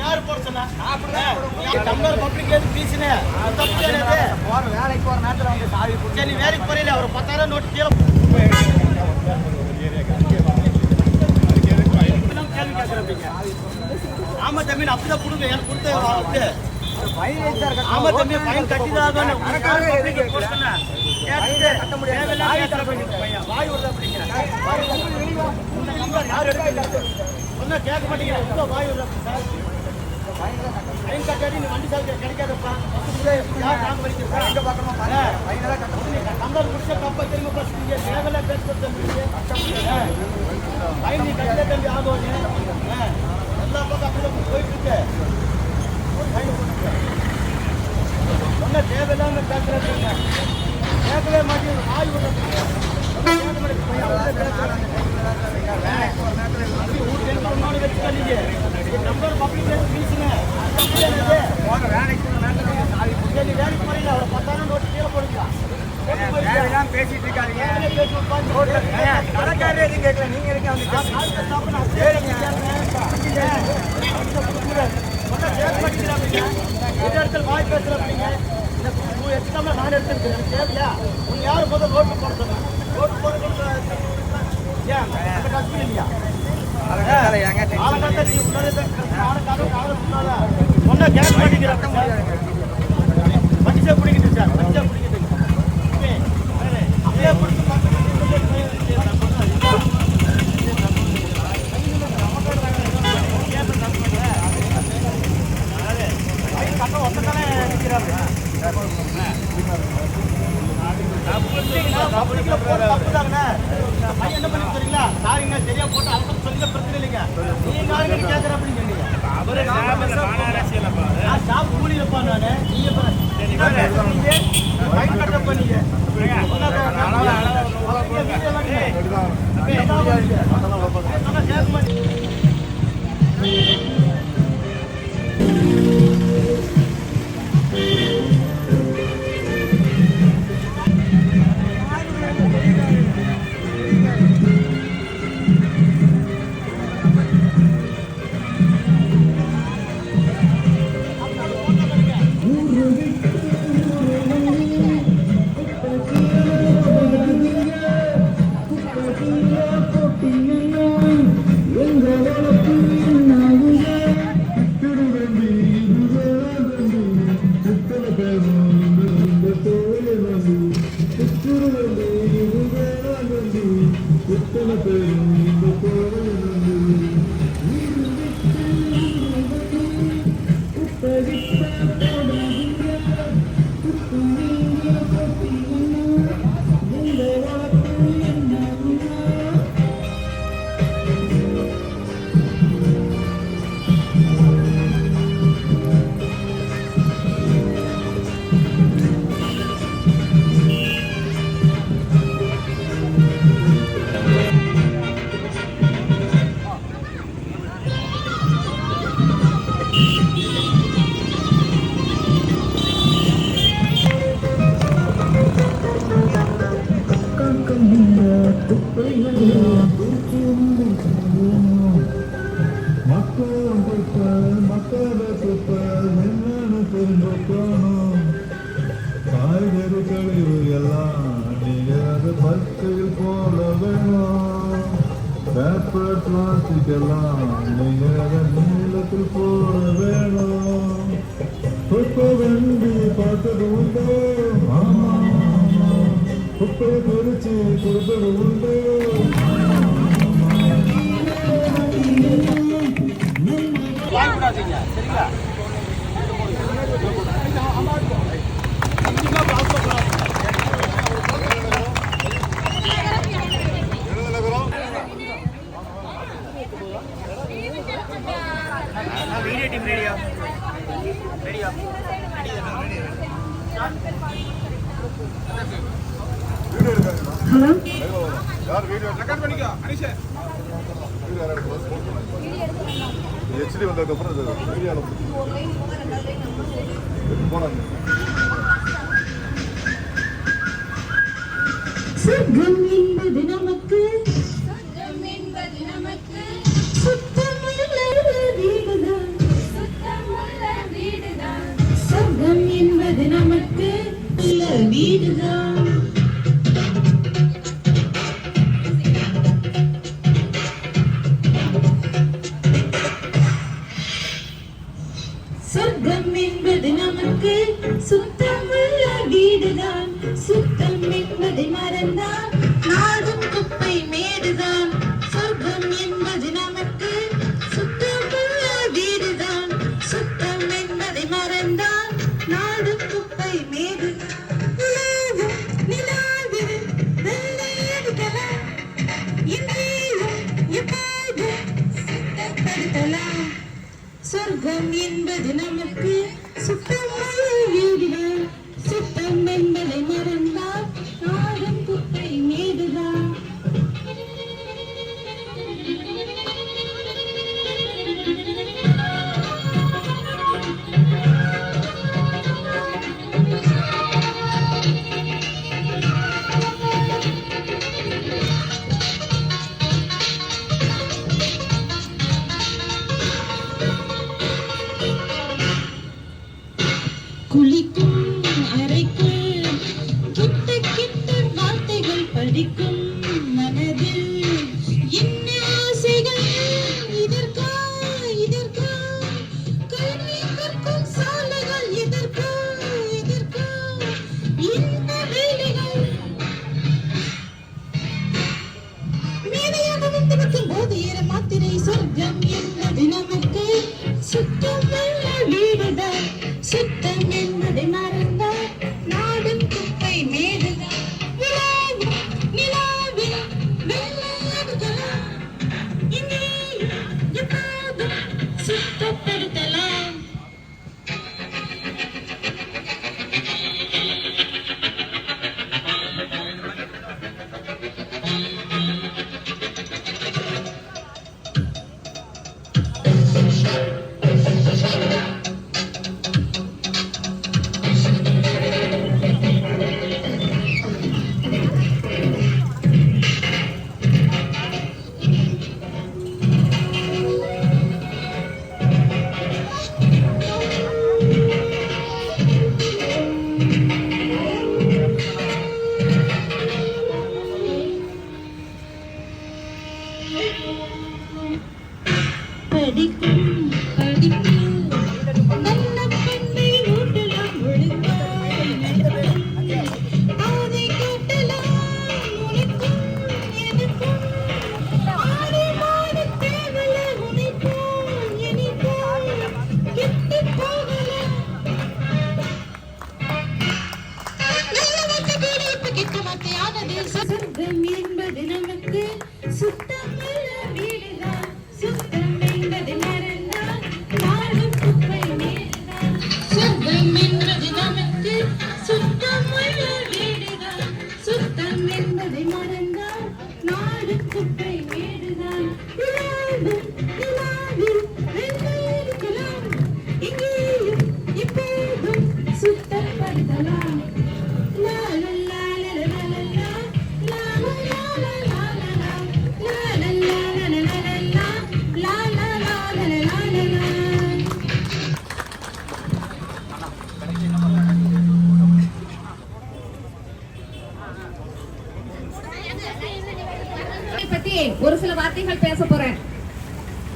யாரு போட சொன்னா டம்ளர் பப்ளிக் எது பீஸ்னே போற வேலைக்கு போற நேரத்துல வந்து சாவி சரி நீ வேலைக்கு போறீல ஒரு 10,000 நோட்டு கீழே கேள்வி கேட்கறீங்க. ஆமா தம்பி அப்படிதான் கொடுங்க எனக்கு கொடுத்த ஆமா தம்பி ஃபைன் கட்டிதான் கட்ட முடியாது வாய் விடுறது அப்படிங்கிற யார் ஒன்னும் கேட்க மாட்டேங்கிறேன் வாய் விடுறது சார் ஃபைன் கட்டாடி நீ வண்டி சார் கிடைக்காதப்பா யார் நாங்க படிக்கிறோம் எங்க பார்க்கணுமா நம்பர் முடிச்ச கப்ப திரும்ப பஸ் நீங்க தேவையில்ல பேசுறது ஃபைன் நீ கட்டல தம்பி ஆகும் எல்லா பக்கம் அப்படிதான் போயிட்டு இருக்கு ஃபைன் போட்டு ஒன்னும் தேவையில்லாம பேசுறேன் கேட்கவே மாட்டேங்குது வாய் விடுறது நம்பர் பப்ளிக் பேசுங்க வேலைக்கு போறீங்க ஒரு 10,000 நோட்டு கீழே போடுங்க பேசிட்டு இருக்காங்க கடைக்காரே எதுவும் கேட்கல நீங்க இடத்துல வாய் பேசுறீங்க எக்ஸாம்ல நான் எடுத்துருக்கேன் தேவையா உங்க யாரும் முதல் ரோட்டு போட சொன்னாங்க ரோட்டு போட ஏன் அந்த கஷ்டம் இல்லையா ஒன்னா கேட்க மாட்டேங்கிறாங்க மனுஷன் பிடிக்கிட்டு சார் மனுஷன் பிடிக்கிட்டு அப்படியே பிடிச்சி ஒத்தத்தானே நிற்கிறாங்க என்ன பண்ணி தெரியுங்களா சாரிங்க சரியா போட்டு அவசரம் சொல்லுங்க பிரச்சனை இல்லைங்க நீங்க கேட்கற அப்படின்னு சொன்னீங்க நான் ஷாப் கூலியப்பா நானு நீங்க கட்டப்ப நீங்க கேட்க மாட்டீங்க நீளத்தில் போட வேணும் வெண்டி பார்த்தது உண்டு குப்பை குறிச்சி கொடுத்தது உண்டு சரிங்களா வீடியோ டீம் ரெடியா ரெடியா ஹலோ யார் வீடியோ ரெக்கார்ட் பண்ணிக்கோ அனிஷா வீடியோ ஹெச்டி வந்ததுக்கு அப்புறம் வீடியோல போறாங்க சொர்க்கம் என்பது நமக்கு சொர்க்கம் என்பது நமக்கு சுத்தமுள்ள வீடுதான் சுத்தம் என்பதை மறந்தால் நாடும் குப்பை மேடுதான் சொர்க்கம் என்பது நமக்கு சுத்தமுள்ள வீடுதான் சுத்தம் என்பதை மறந்தால் நாடும் குப்பை மேடு நிலாவில் வெள்ளை எடுக்கலாம் இங்கேயும் எப்போதும் சுத்தப்படுத்தலாம் சொர்க்கம் என்பது நமக்கு சுத்தமுள்ள வீடுதான் சுத்தம் என்பதை மறந்தால் நாடும் குப்பை மேடுதான் குளிக்கும் அறைக்குள் கிட்ட கிட்ட வார்த்தைகள் படிக்கும் மனதில் என்ன ஆசைகள் இதற்கா கல்வி கற்கும் சாலைகள் இதற்கா இந்த வேலைகள் மீதியாக வந்திருக்கும் போது ஏற மாத்திரை சொர்க்கம் என்பது நமக்கு சுத்தமுள்ள வீடுதான் சுத்தம் என்பதை மறந்தால் நாடும் குப்பை மேடுதான் நிலாவில் வெள்ளை எடுக்கலாம் இங்கேயும் எப்போதும் சுத்தப்படுத்தலாம் படிக்கும் நல்ல பெண்ணை ஊட்டலாம் ஒழுங்காய் அதை கூட்டலாம் உனக்கும் எனக்கும் ஆடி மாடி தேவல உனைக்கும் எனக்கும் கெட்டு போகலாம் நல்ல வார்த்தை பேடி இப்ப கெட்ட வார்த்தையானது சொர்க்கம் என்பது நமக்கு சுத்தமுள்ள வீடுதான் சுத்தம் என்பதை மறந்தால் நாடும் குப்பை மேடுதான் சொர்க்கம் என்பது நமக்கு சுத்தமுள்ள வீடுதான் சுத்தம் என்பதை மறந்தால் நாடும் குப்பை மேடுதான் நிலாவில் வெள்ளை எடுக்கலாம் இங்கேயும் எப்போதும் சுத்தப்படுத்தலாம் லா லா லா லா லா லா பத்தி ஒரு சில வார்த்தைகள் பேச போறேன்.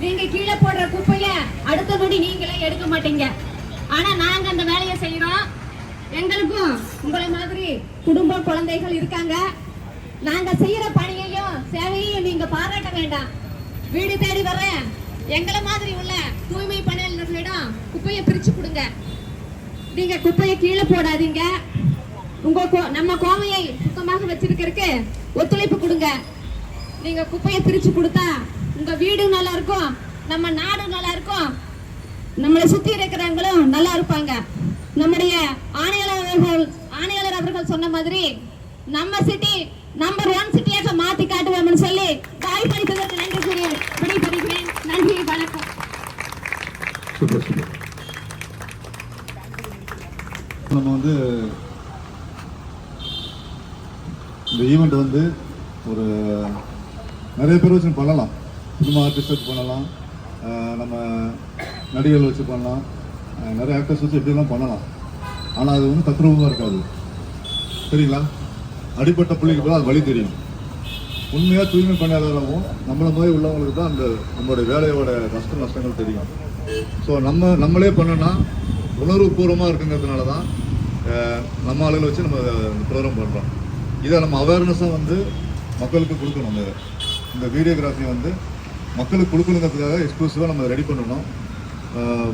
நீங்க கீழே போடுற குப்பைய அடுத்த நொடி நீங்களே எடுக்க மாட்டீங்க. ஆனா நாங்க அந்த வேலையை செய்யறோம். எங்களுக்கும் உங்களை மாதிரி குடும்ப குழந்தைகள் இருக்காங்க. நாங்க செய்யற பணியையும் சேவையையும் நீங்க பாராட்ட வேண்டாம். வீடு தேடி வர எங்களை மாதிரி உள்ள தூய்மை பணியாளர்களிடம் குப்பையை பிரிச்சு கொடுங்க. நீங்க குப்பையை கீழே போடாதீங்க. நம்ம கோவையை சுத்தமாக வச்சிருக்கிறதுக்கு ஒத்துழைப்பு கொடுங்க. நீங்க குப்பையை பிரிச்சு கொடுத்தா உங்க வீடு நல்லா இருக்கும், நம்ம நாடு நல்லா இருக்கும், நம்மளை சுத்தி இருக்கிறவங்களும் நல்லா இருப்பாங்க. நம்முடைய ஆணையாளர் அவர்கள் சொன்ன மாதிரி நம்ம சிட்டி நம்பர் 1 சிட்டியாக மாத்தி காட்டுவோம்னு சொல்லி வாய்ப்பளித்ததற்கு நன்றி கூறி விடைபெறுகிறேன். நன்றி, வணக்கம். நம்ம இந்த ஈவெண்ட் ஒரு நிறைய பேர் வச்சு பண்ணலாம். சினிமா ஆர்டிஸ்ட் வச்சு பண்ணலாம், நம்ம நடிகர்கள் வச்சு பண்ணலாம், நிறைய ஆக்டர்ஸ் வச்சு எப்படிலாம் பண்ணலாம். ஆனால் அது தத்ரூபமாக இருக்காது. சரிங்களா? அடிப்பட்ட பிள்ளைக்கு போது அது வழி தெரியும். உண்மையாக தூய்மை பணியாளராகவும் நம்மளை மாதிரி உள்ளவங்களுக்கு தான் நம்மளுடைய வேலையோட கஷ்ட நஷ்டங்கள் தெரியும். ஸோ நம்மளே பண்ணோன்னா உணர்வுபூர்வமாக இருக்குங்கிறதுனால தான் நம்ம ஆளுகளை வச்சு நம்ம இந்த ப்ரோக்ராம் பண்ணுறோம். இதை நம்ம அவேர்னஸாக வந்து மக்களுக்கு கொடுக்கணும். இந்த வீடியோகிராஃபி வந்து மக்களுக்கு கொடுக்கணுங்கிறதுக்காக எக்ஸ்க்ளூசிவாக நம்ம ரெடி பண்ணணும்.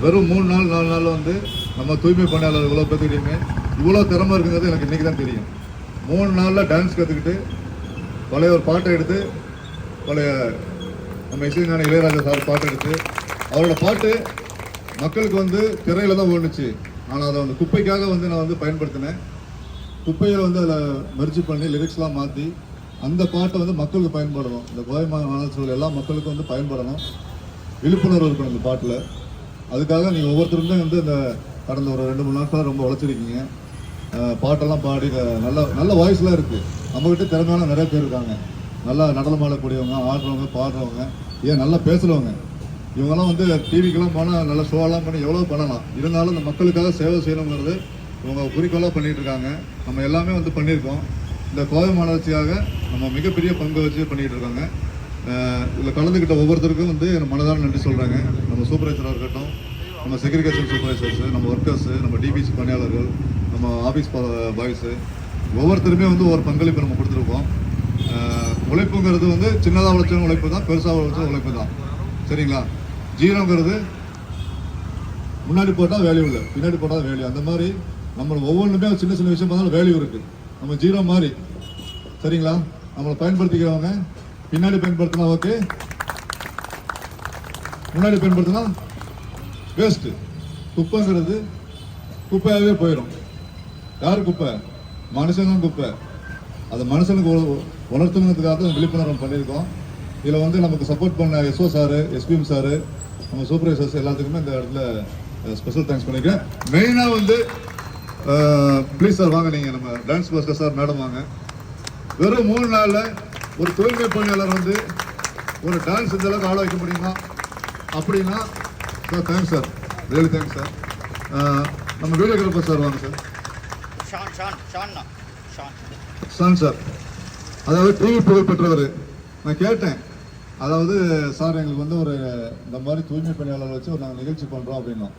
வெறும் 3 நாள் 4 நாளில் வந்து நம்ம தூய்மை பணியாளர் இவ்வளோ பேர்த்துக்கிட்டேயுமே இவ்வளோ திறமை இருக்குங்கிறது எனக்கு இன்றைக்கி தான் தெரியும். 3 நாளில் டான்ஸ் கற்றுக்கிட்டு பழைய ஒரு பாட்டை எடுத்து பழைய நம்ம இசைஞானி இளையராஜா சார் பாட்டு எடுத்து அவரோட பாட்டு மக்களுக்கு வந்து திரையில் தான் ஓடுச்சு. ஆனால் அதை வந்து குப்பைக்காக வந்து நான் வந்து பயன்படுத்தினேன். குப்பையில் வந்து அதில் மெர்ஜி பண்ணி லிரிக்ஸ்லாம் மாற்றி அந்த பாட்டை வந்து மக்களுக்கு பயன்படணும். இந்த கோவை மாநகராட்சியில் எல்லா மக்களுக்கும் வந்து பயன்படணும், விழிப்புணர்வு இருக்கணும் இந்த பாட்டில். அதுக்காக நீங்கள் ஒவ்வொருத்தருமே வந்து இந்த கடந்த ஒரு 2-3 நாட்களாக ரொம்ப உழைச்சிருக்கீங்க. பாட்டெல்லாம் பாடி நல்ல நல்ல வாய்ஸ்லாம் இருக்குது. நம்மகிட்ட திறமையான நிறைய பேர் இருக்காங்க. நல்லா நடனம் ஆடக்கூடியவங்க, ஆடுறவங்க, பாடுறவங்க, ஏன் நல்லா பேசுகிறவங்க. இவங்கெல்லாம் வந்து டிவிக்கெல்லாம் போனால் நல்ல ஷோலாம் பண்ணி எவ்வளோ பண்ணலாம். இருந்தாலும் இந்த மக்களுக்காக சேவை செய்யணுங்கிறது இவங்க குறிக்கோளாக பண்ணிகிட்டு இருக்காங்க. நம்ம எல்லாமே வந்து பண்ணியிருக்கோம். இந்த கோவை மாநகராட்சியாக நம்ம மிகப்பெரிய பங்கு வச்சு பண்ணிகிட்டு இருக்காங்க. இதில் கலந்துக்கிட்ட ஒவ்வொருத்தருக்கும் வந்து மனதார நன்றி சொல்கிறாங்க. நம்ம சூப்பர்வைசராக இருக்கட்டும், நம்ம செக்ரிகேஷன் சூப்பர்வைசர்ஸு, நம்ம ஒர்க்கர்ஸு, நம்ம டிபிசி பணியாளர்கள், நம்ம ஆஃபீஸ் பாய்ஸு, ஒவ்வொருத்தருமே வந்து ஒரு பங்களிப்பு நம்ம கொடுத்துருக்கோம். உழைப்புங்கிறது வந்து சின்னதாக உழைச்ச உழைப்பு தான், பெருசாக உழைச்ச உழைப்பு தான். சரிங்களா? ஜீரோங்கிறது முன்னாடி போட்டால் வேல்யூ இல்லை, பின்னாடி போட்டால் வேல்யூ. அந்த மாதிரி நம்ம ஒவ்வொன்றுமே சின்ன சின்ன விஷயம் பார்த்தாலும் வேல்யூ இருக்குது. நம்ம ஜீரோ மாதிரி. சரிங்களா? நம்மளை பயன்படுத்திக்கிறவங்க பின்னாடி பயன்படுத்தினா ஓகே, முன்னாடி பயன்படுத்தினா வேஸ்ட்டு. குப்பைங்கிறது குப்பையாகவே போயிடும். யார் குப்பை? மனுஷனும் குப்பை. அது மனுஷனுக்கு உணர்த்துங்கிறதுக்காக தான் விழிப்புணர்வு பண்ணியிருக்கோம். இதில் வந்து நமக்கு சப்போர்ட் பண்ண எஸ்ஓ சாரு, எஸ்பிஎம் சாரு, நம்ம சூப்பர்வைசர்ஸ் எல்லாத்துக்குமே இந்த இடத்துல ஸ்பெஷல் தேங்க்ஸ் பண்ணியிருக்கேன். மெயினாக வந்து ப்ளீஸ் சார் வாங்க, நீங்கள் நம்ம டான்ஸ் மாஸ்டர் சார் மேடம் வாங்க. வெறும் 3 நாளில் ஒரு தூய்மை பணியாளர் வந்து ஒரு டான்ஸ் இந்த அளவுக்கு ஆட வைக்க முடியுமா அப்படின்னா sir thanks sir, really thanks sir. நம்ம வீடியோகிராஃபர் சார் வாங்க சார். ஷான் சார், அதாவது டிவி புகழ் பெற்றவர். நான் கேட்டேன், அதாவது சார் எங்களுக்கு வந்து ஒரு இந்த மாதிரி தூய்மை பணியாளர் வச்சு ஒரு நாங்கள் நிகழ்ச்சி பண்ணுறோம் அப்படின்னோம்.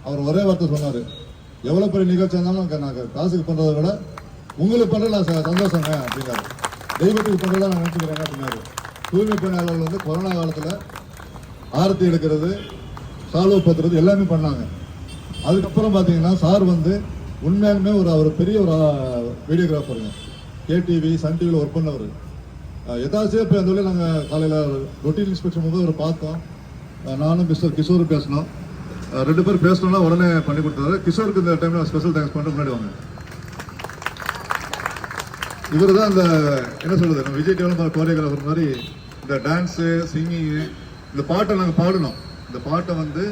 அவர் ஒரே வார்த்தை சொன்னார், எவ்வளோ பெரிய நிகழ்ச்சி இருந்தாலும் நாங்கள் காசுக்கு பண்ணுறதை விட உங்களுக்கு பண்ணுறல சந்தோஷங்க அப்படின்னாரு. தெய்வத்துக்கு பண்ணுறதா நான் நினச்சிக்கிறேங்க அப்படின்னாரு. தூய்மை பணியாளர்கள் வந்து கொரோனா காலத்தில் ஆரத்தி எடுக்கிறது, சால்வை பத்துறது எல்லாமே பண்ணாங்க. அதுக்கப்புறம் பார்த்தீங்கன்னா சார் வந்து உண்மையாலுமே அவர் பெரிய ஒரு வீடியோகிராஃபருங்க. கேடிவி, சன் டிவியில் ஒர்க் பண்ணவர். எதாச்சும் இப்போ அந்த வழியில் நாங்கள் காலையில் ரொட்டீன் இன்ஸ்பெக்ஷன் போது அவர் பார்த்தோம். நானும் மிஸ்டர் கிஷோர் பேசினோம். 2 பேர் பேசணும்னா உடனே பண்ணி கொடுத்தாரு. கிஷோருக்கு இந்த டைமில் ஸ்பெஷல் தேங்க்ஸ் பண்ணிட்டு முன்னாடி வாங்க. இவர் தான் இந்த என்ன சொல்கிறது, நம்ம விஜய் டிவியில் கோரியோகிராஃபர் மாதிரி இந்த டான்ஸு, சிங்கிங்கு, இந்த பாட்டை நாங்கள் பாடணும். இந்த பாட்டை வந்து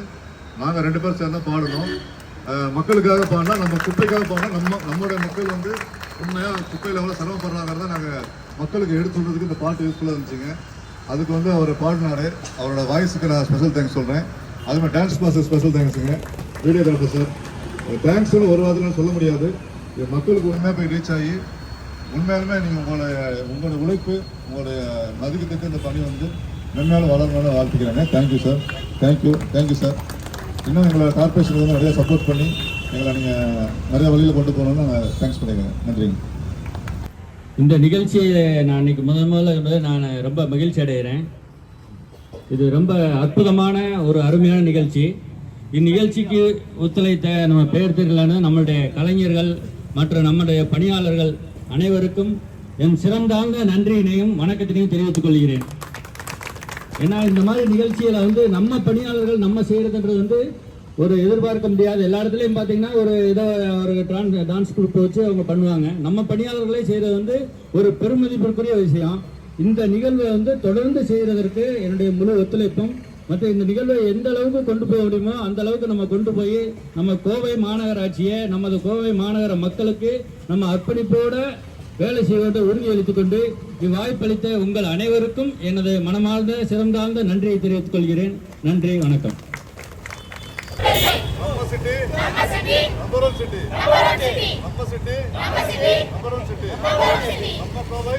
நாங்கள் 2 பேர் சேர்ந்தா பாடணும். மக்களுக்காக பாடினா, நம்ம குப்பைக்காக பாடினா நம்மளுடைய மக்கள் வந்து உண்மையாக குப்பையில் எவ்வளோ சிரமப்படுறாங்கிறத நாங்கள் மக்களுக்கு எடுத்து சொல்கிறதுக்கு இந்த பாட்டு யூஸ்ஃபுல்லாக இருந்துச்சுங்க. அதுக்கு வந்து அவர் பாடினார். அவரோட வாய்ஸுக்கு நான் ஸ்பெஷல் தேங்க்ஸ் சொல்கிறேன். அதுமாதிரி டான்ஸ் மாஸ்டர் ஸ்பெஷல் தேங்க்ஸுங்க. வீடியோகிராஃபர் சார் தேங்க்ஸ்னு ஒரு வாரத்தில் சொல்ல முடியாது. இது மக்களுக்கு உண்மையாக போய் ரீச் ஆகி உண்மையாலுமே நீங்கள் உங்களோட உழைப்பு, உங்களுடைய மதிக்கத்துக்கு இந்த பணி வந்து மென்மேலும் வளரணும்னு வாழ்த்துக்கிறாங்க. Thank you sir, thank you sir. இன்னும் எங்களை கார்பரேஷன் வந்து நிறைய சப்போர்ட் பண்ணி எங்களை நீங்கள் நிறைய வழியில் கொண்டு போகணும்னு நாங்கள் தேங்க்ஸ் பண்ணிக்கிறேன். நன்றிங்க. இந்த நிகழ்ச்சியை நான் இன்னைக்கு முதல்ல நான் ரொம்ப மகிழ்ச்சி அடைகிறேன். இது ரொம்ப அற்புதமான ஒரு அருமையான நிகழ்ச்சி. இந்நிகழ்ச்சிக்கு ஒத்துழைத்த நம்ம பெயர் தெரியலான நம்மளுடைய கலைஞர்கள் மற்றும் நம்முடைய பணியாளர்கள் அனைவருக்கும் என் சிறந்தாழ்ந்த நன்றியினையும் வணக்கத்தினையும் தெரிவித்துக் கொள்கிறேன். ஏன்னா இந்த மாதிரி நிகழ்ச்சியில் வந்து நம்ம பணியாளர்கள் நம்ம செய்கிறதுன்றது வந்து ஒரு எதிர்பார்க்க முடியாது. எல்லா இடத்துலையும் பார்த்தீங்கன்னா ஒரு ஏதோ ஒரு டான்ஸ் குரூப் வச்சு அவங்க பண்ணுவாங்க. நம்ம பணியாளர்களே செய்கிறது வந்து ஒரு பெருமதிப்பிற்குரிய விஷயம். இந்த நிகழ்வை வந்து தொடர்ந்து செய்கிறதற்கு என்னுடைய முழு ஒத்துழைப்பும் மற்றும் இந்த நிகழ்வை எந்த அளவுக்கு கொண்டு போக முடியுமோ அந்த அளவுக்கு நம்ம கொண்டு போய் நம்ம கோவை மாநகராட்சியை, நமது கோவை மாநகர மக்களுக்கு நம்ம அர்ப்பணிப்போட வேலை செய்வதை உறுதியளித்துக் கொண்டு இவ்வாய்ப்பளித்த உங்கள் அனைவருக்கும் எனது மனமார்ந்த சிறந்தாழ்ந்த நன்றியை தெரிவித்துக் கொள்கிறேன். நன்றி, வணக்கம். கோவை